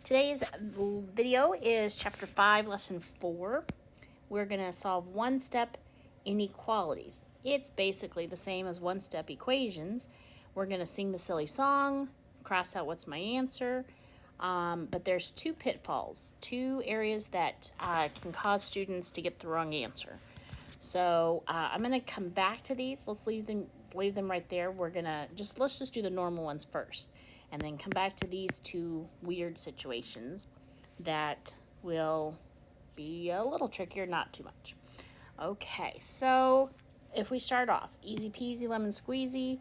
Today's video is Chapter 5, Lesson 4. We're going to solve one-step inequalities. It's basically the same as one-step equations. We're going to sing the silly song, cross out what's my answer, but there's two pitfalls, two areas that can cause students to get the wrong answer. So I'm going to come back to these. Let's leave them right there. Let's just do the normal ones first, and then come back to these two weird situations that will be a little trickier, not too much. Okay, so if we start off, easy peasy lemon squeezy,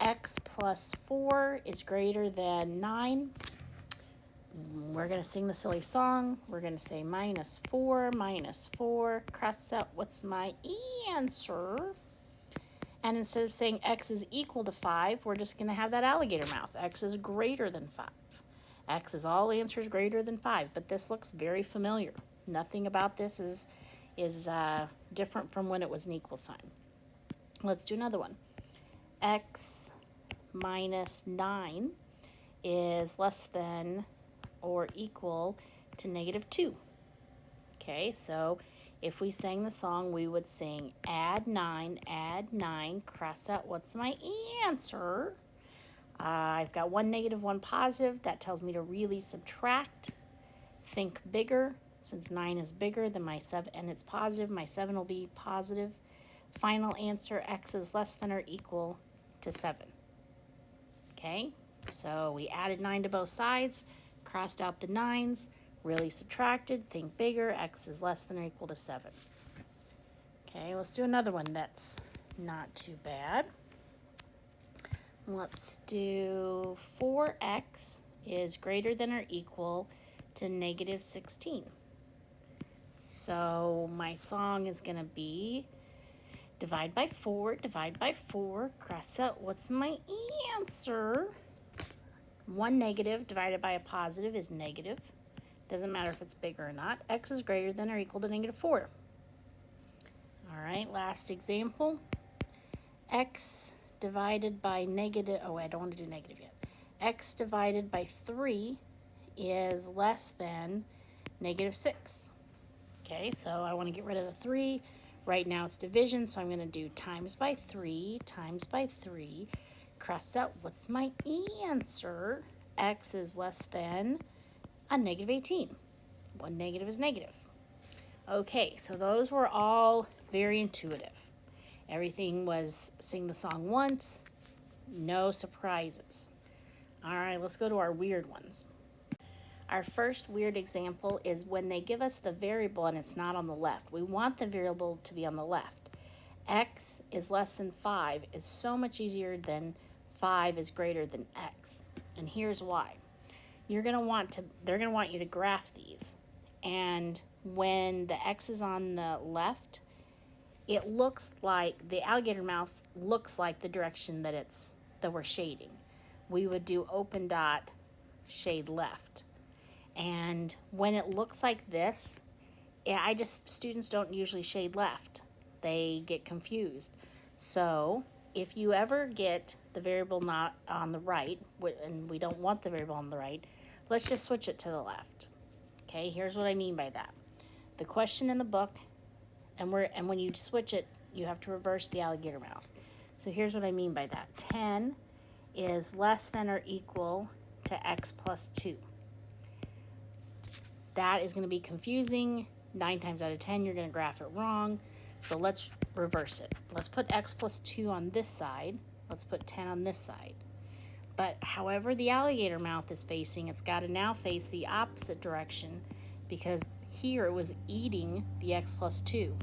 x plus 4 is greater than 9. We're going to sing the silly song. We're going to say minus 4, cross out what's my answer. And instead of saying x is equal to 5, we're just going to have that alligator mouth. X is greater than 5. X is all answers greater than 5, but this looks very familiar. Nothing about this is different from when it was an equal sign. Let's do another one. X minus 9 is less than or equal to negative 2. Okay, so if we sang the song, we would sing add 9, cross out what's my answer. I've got one negative, one positive. That tells me to really subtract. Think bigger. Since 9 is bigger than my 7 and it's positive, my 7 will be positive. Final answer, x is less than or equal to 7. Okay, so we added 9 to both sides, crossed out the 9s, really subtracted, think bigger, x is less than or equal to 7. Okay, let's do another one that's not too bad. Let's do 4x is greater than or equal to negative 16. So my song is going to be divide by 4, cross out what's my answer. One negative divided by a positive is negative. Doesn't matter if it's bigger or not. X is greater than or equal to negative 4. All right, last example. X divided by negative, I don't want to do negative yet. X divided by 3 is less than negative 6. Okay, so I want to get rid of the 3. Right now it's division, so I'm going to do times by 3, cross out what's my answer. X is less than a negative 18. One negative is negative. Okay, so those were all very intuitive. Everything was sing the song once, no surprises. All right, let's go to our weird ones. Our first weird example is when they give us the variable and it's not on the left. We want the variable to be on the left. X is less than 5 is so much easier than 5 is greater than x. And here's why. They're going to want you to graph these. And when the x is on the left, it looks like the alligator mouth looks like the direction that we're shading. We would do open dot, shade left. And when it looks like this, students don't usually shade left. They get confused. So if you ever get the variable not on the right, and we don't want the variable on the right, let's just switch it to the left. Okay, here's what I mean by that. The question in the book, and when you switch it, you have to reverse the alligator mouth. So here's what I mean by that. 10 is less than or equal to x plus 2. That is going to be confusing. 9 times out of 10, you're going to graph it wrong. So let's reverse it. Let's put x plus 2 on this side. Let's put 10 on this side. But however the alligator mouth is facing, it's got to now face the opposite direction because here it was eating the x plus 2.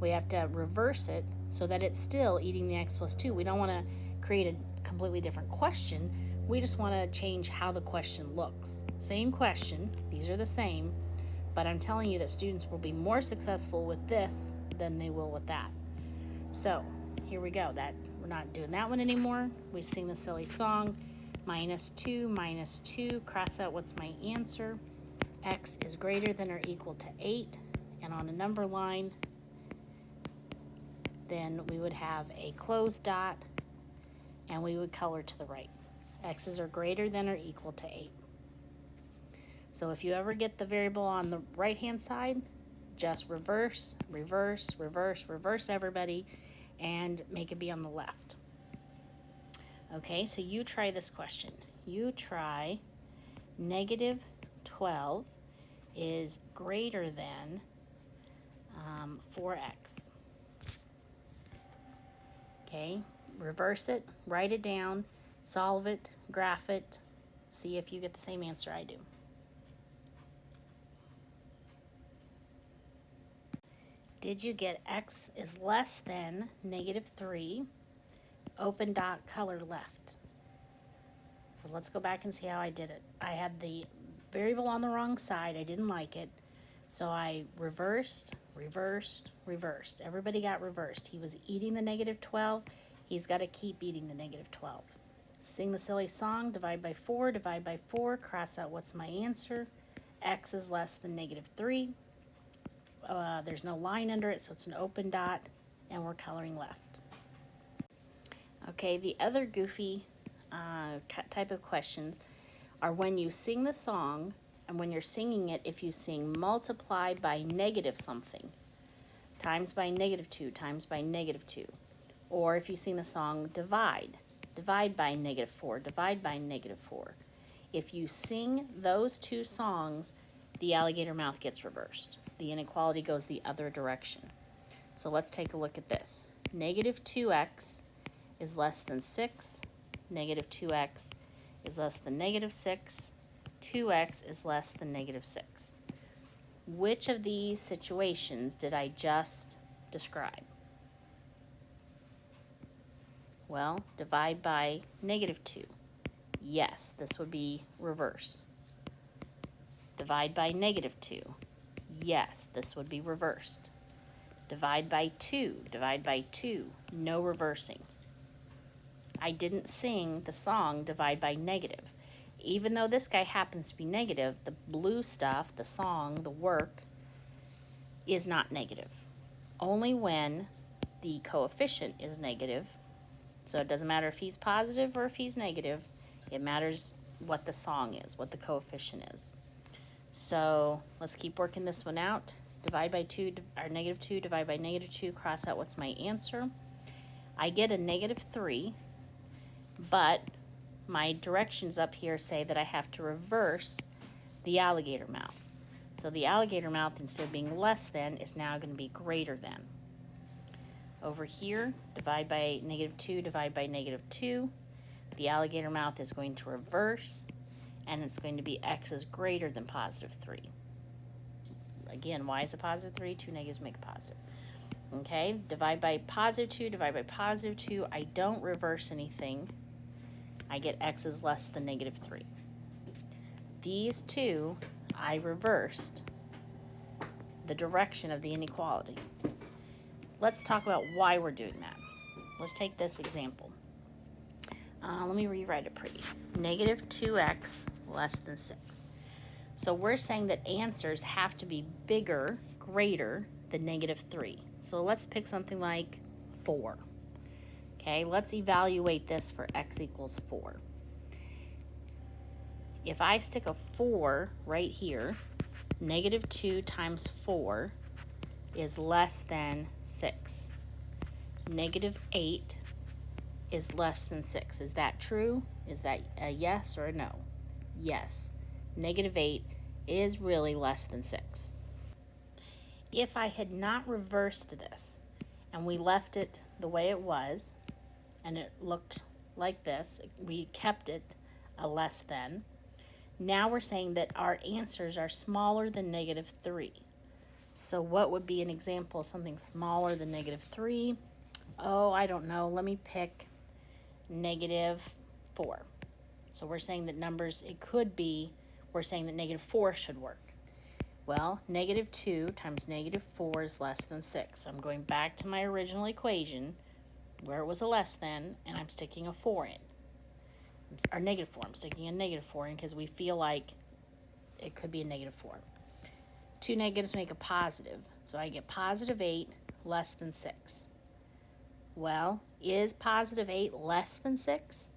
We have to reverse it so that it's still eating the x plus 2. We don't want to create a completely different question. We just want to change how the question looks. Same question, these are the same, but I'm telling you that students will be more successful with this than they will with that. So here we go. We're not doing that one anymore. We sing the silly song. Minus 2, cross out what's my answer. X is greater than or equal to 8. And on a number line, then we would have a closed dot, and we would color to the right. X's are greater than or equal to 8. So if you ever get the variable on the right-hand side, just reverse, reverse, reverse, reverse everybody, and make it be on the left. Okay, so you try this question. You try -12 is greater than 4x. Okay, reverse it, write it down, solve it, graph it, see if you get the same answer I do. Did you get x is less than -3, open dot, color left? So let's go back and see how I did it. I had the variable on the wrong side. I didn't like it. So I reversed, reversed, reversed. Everybody got reversed. He was eating the -12. He's got to keep eating the -12. Sing the silly song, divide by 4, cross out what's my answer. X is less than -3. There's no line under it, so it's an open dot, and we're coloring left. Okay, the other goofy type of questions are when you sing the song, and when you're singing it, if you sing multiply by negative something, times by -2, times by -2, or if you sing the song divide by -4, divide by -4. If you sing those two songs, the alligator mouth gets reversed. The inequality goes the other direction. So let's take a look at this. -2x is less than 6. -2x is less than -6. 2x is less than -6. Which of these situations did I just describe? Well, divide by -2. Yes, this would be reverse. Divide by -2. Yes, this would be reversed. Divide by 2. Divide by 2. No reversing. I didn't sing the song divide by negative. Even though this guy happens to be negative, the blue stuff, the song, the work, is not negative. Only when the coefficient is negative, so it doesn't matter if he's positive or if he's negative, it matters what the song is, what the coefficient is. So let's keep working this one out. Divide by 2, or -2, divide by -2, cross out what's my answer. I get a -3, but my directions up here say that I have to reverse the alligator mouth. So the alligator mouth, instead of being less than, is now going to be greater than. Over here, divide by -2, divide by -2. The alligator mouth is going to reverse, and it's going to be x is greater than +3. Again, why is a +3? Two negatives make a positive. Okay, divide by +2, divide by +2. I don't reverse anything. I get x is less than -3. These two, I reversed the direction of the inequality. Let's talk about why we're doing that. Let's take this example. Let me rewrite it pretty. -2x less than 6. So we're saying that answers have to be bigger, greater than -3. So let's pick something like 4. Okay, let's evaluate this for x equals 4. If I stick a 4 right here, -2 times 4 is less than 6. -8 is less than 6. Is that true? Is that a yes or a no? Yes. -8 is really less than 6. If I had not reversed this and we left it the way it was and it looked like this, we kept it a less than, now we're saying that our answers are smaller than -3. So what would be an example of something smaller than -3? Oh, I don't know. Let me pick -4. So we're saying that numbers, it could be, we're saying that -4 should work. Well, -2 times -4 is less than 6. So I'm going back to my original equation where it was a less than, and I'm sticking a 4 in. Or -4, I'm sticking a -4 in because we feel like it could be a -4. Two negatives make a positive, so I get +8 less than 6. Well, is +8 less than 6?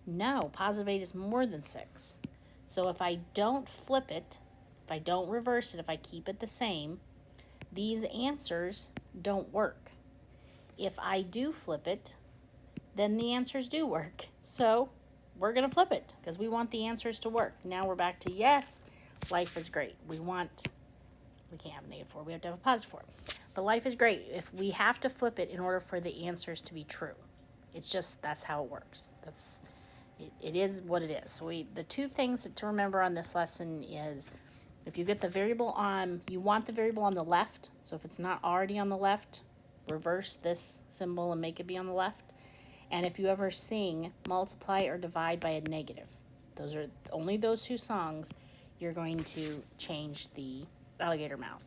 No, +8 is more than 6. So if I don't flip it if I don't reverse it, if I keep it the same, these answers don't work. If I do flip it, then the answers do work. So we're going to flip it because we want the answers to work. Now we're back to yes, life is great. We can't have a negative 4, we have to have a positive 4. But life is great if we have to flip it in order for the answers to be true. It's just, that's how it works. It is what it is. So the two things to remember on this lesson is, if you get the variable on, you want the variable on the left. So if it's not already on the left, reverse this symbol and make it be on the left. And if you ever sing multiply or divide by a negative, those are only those two songs, you're going to change the alligator mouth.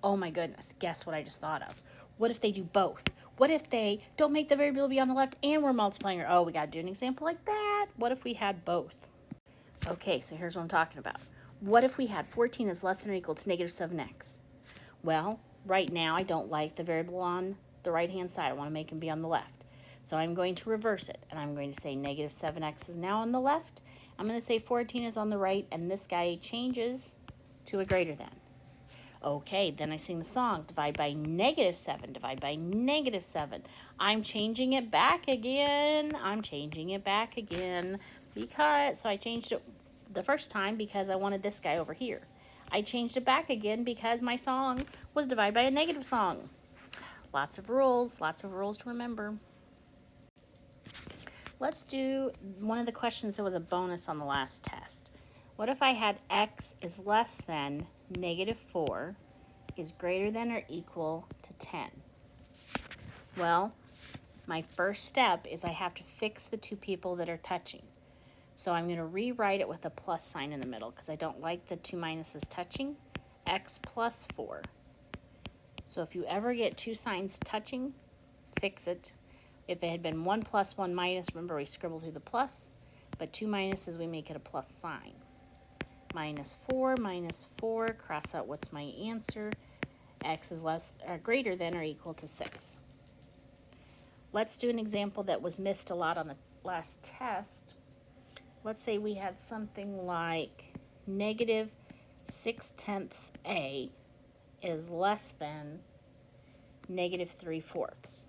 Oh my goodness, guess what I just thought of? What if they do both? What if they don't make the variable be on the left and we're multiplying? Or, oh, we got to do an example like that. What if we had both? Okay, so here's what I'm talking about. What if we had 14 is less than or equal to negative 7x? Well, right now I don't like the variable on the right-hand side. I want to make them be on the left. So I'm going to reverse it, and I'm going to say negative 7x is now on the left. I'm going to say 14 is on the right, and this guy changes to a greater than. Okay, then I sing the song, divide by negative 7, divide by negative 7. I'm changing it back again. Because, so I changed it the first time because I wanted this guy over here. I changed it back again because my song was divide by a negative song. Lots of rules to remember. Let's do one of the questions that was a bonus on the last test. What if I had x is less than negative 4 is greater than or equal to 10? Well, my first step is I have to fix the two people that are touching. So I'm going to rewrite it with a plus sign in the middle because I don't like the two minuses touching. X plus 4. So if you ever get two signs touching, fix it. If it had been 1 plus 1 minus, remember we scribble through the plus, but two minuses, we make it a plus sign. Minus 4, cross out what's my answer. X is less or greater than or equal to 6. Let's do an example that was missed a lot on the last test. Let's say we had something like negative 6/10 A is less than negative 3/4.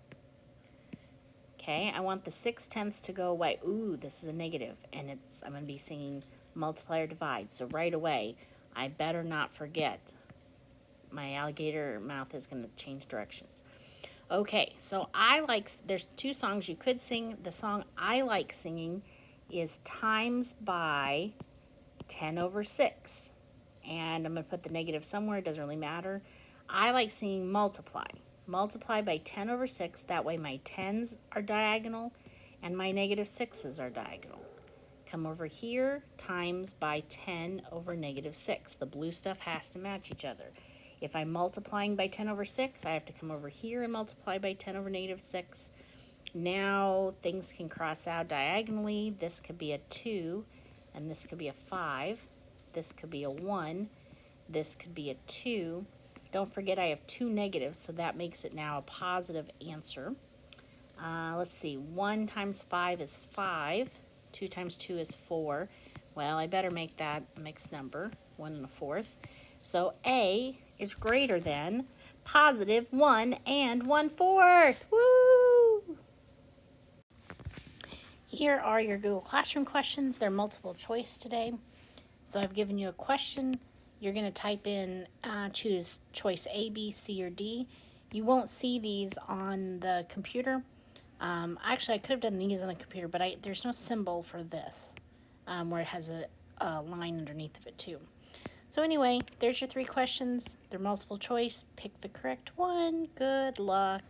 Okay, I want the 6/10 to go away. Ooh, this is a negative, and I'm going to be singing multiply or divide. So right away, I better not forget. My alligator mouth is going to change directions. Okay, so there's two songs you could sing. The song I like singing is times by 10/6. And I'm going to put the negative somewhere. It doesn't really matter. I like singing multiply. Multiply by 10/6. That way my 10s are diagonal and my negative 6s are diagonal. Come over here, times by 10/6. The blue stuff has to match each other. If I'm multiplying by 10/6, I have to come over here and multiply by 10/6. Now things can cross out diagonally. This could be a 2, and this could be a 5. This could be a 1. This could be a 2. Don't forget I have two negatives, so that makes it now a positive answer. Let's see, 1 times 5 is 5. 2 times 2 is 4. Well, I better make that a mixed number, 1 1/4. So A is greater than positive 1 1/4. Woo! Here are your Google Classroom questions. They're multiple choice today. So I've given you a question. You're going to type in, choose choice A, B, C, or D. You won't see these on the computer. Actually, I could have done these on the computer, but there's no symbol for this, where it has a line underneath of it too. So anyway, there's your 3 questions. They're multiple choice. Pick the correct one. Good luck.